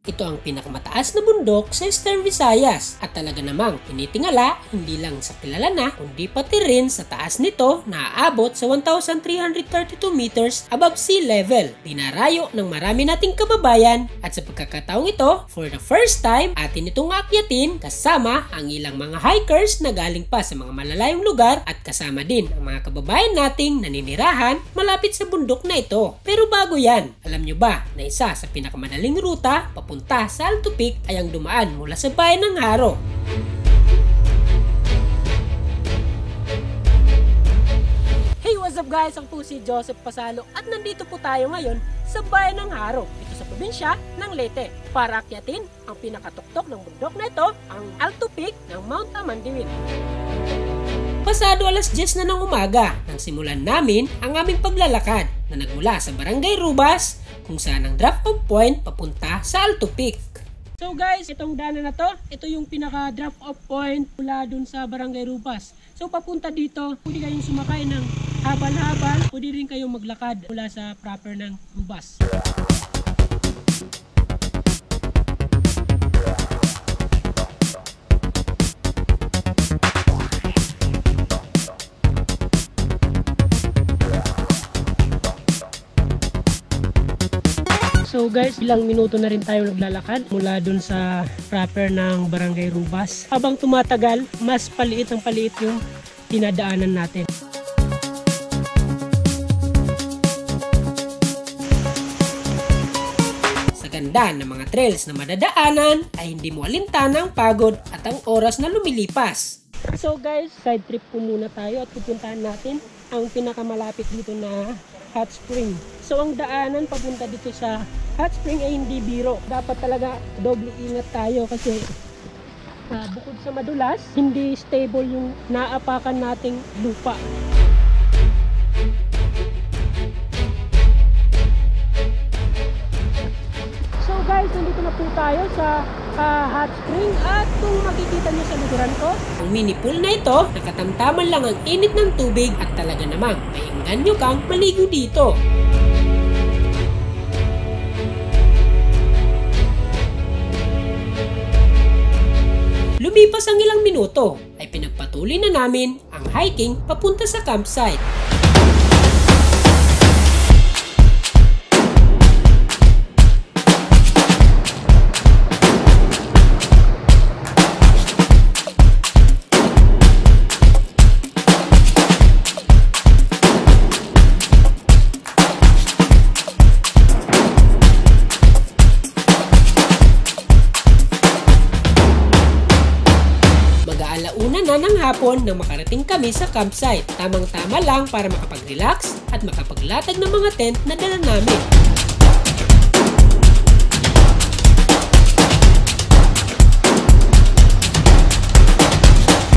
Ito ang pinakamataas na bundok sa Eastern Visayas at talaga namang tinitingala hindi lang sa kilala na kundi pati rin sa taas nito na aabot sa 1,332 meters above sea level. Dinarayo ng marami nating kababayan at sa pagkakataong ito, for the first time atin itong aakyatin kasama ang ilang mga hikers na galing pa sa mga malalayong lugar at kasama din ang mga kababayan nating naninirahan malapit sa bundok na ito. Pero bago yan, alam nyo ba na isa sa pinakamadaling ruta papunta sa Alto Peak ay ang dumaan mula sa bayan ng Haro. Hey, what's up guys? Ang po si Joseph Pasalo at nandito po tayo ngayon sa bayan ng Haro, ito sa probinsya ng Leyte, para akyatin ang pinakatuktok ng bundok na ito, ang Alto Peak ng Mount Amandiwin. Pasado alas 10 na ng umaga nang simulan namin ang aming paglalakad na nagmula sa Barangay Rubas kung saan ang drop-off point papunta sa Alto Peak. So guys, itong daanan na to, ito yung pinaka drop-off point mula dun sa Barangay Rubas. So papunta dito, pwede kayong sumakay ng habal-habal, pwede rin kayong maglakad mula sa proper ng Rubas. So guys, ilang minuto na rin tayo naglalakad mula dun sa proper ng Barangay Rubas. Habang tumatagal, mas paliit ang paliit yung tinadaanan natin. Sa ganda ng mga trails na madadaanan ay hindi mo alintana ang pagod at ang oras na lumilipas. So guys, side trip po muna tayo at pupuntahan natin ang pinakamalapit dito na hot spring. So ang daanan papunta dito sa hot spring ay hindi biro. Dapat talaga doble ingat tayo kasi bukod sa madulas, hindi stable yung naapakan nating lupa. So guys, nandito na po tayo sa hot spring at kung makikita nyo sa likuran ko, ang mini pool na ito, nakatamtaman lang ang init ng tubig at talaga namang mainggan nyo kang maligo dito. Lumipas ang ilang minuto ay pinagpatuloy na namin ang hiking papunta sa campsite. Alauna na ng hapon nang makarating kami sa campsite. Tamang-tama lang para makapag-relax at makapaglatag ng mga tent na dala namin.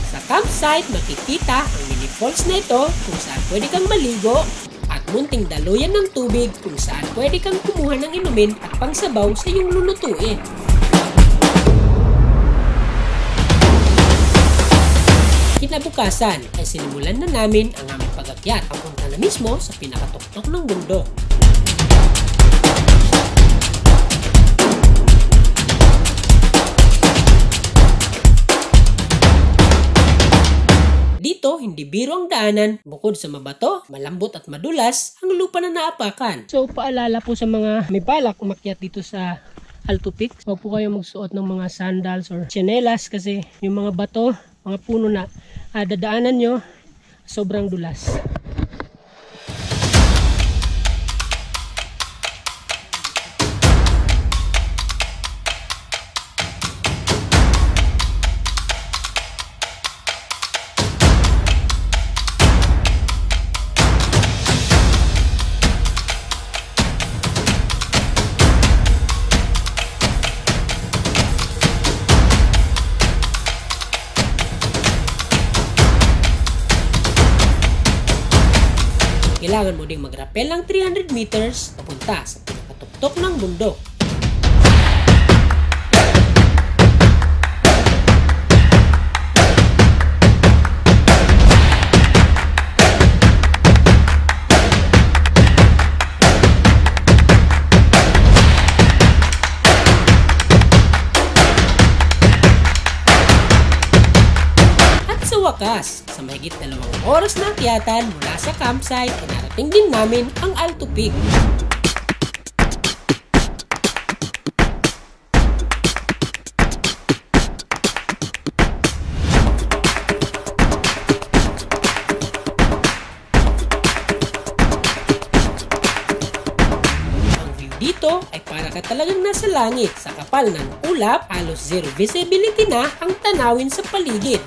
Sa campsite, makikita ang mini falls na ito kung saan pwede kang maligo at munting daluyan ng tubig kung saan pwede kang kumuha ng inumin at pangsabaw sa iyong lulutuin. Kinabukasan ay sinimulan na namin ang aming pag-akyat papunta na mismo sa pinakatuktok ng bundok. Dito, hindi biro ang daanan. Bukod sa mabato, malambot at madulas ang lupa na naapakan. So paalala po sa mga may balak umakyat dito sa Alto Peak, huwag po kayong magsuot ng mga sandals or tsinelas kasi yung mga bato, mga puno na dadaanan nyo, sobrang dulas. Kailangan mo ding mag-rappel ng 300 meters papunta sa pinakatuktok ng bundok. wakas, sa mahigit 2 oras na akyatan mula sa campsite, narating din namin ang Alto Peak. Dito ay para ka talagang nasa langit. Sa kapal ng ulap, halos zero visibility na ang tanawin sa paligid.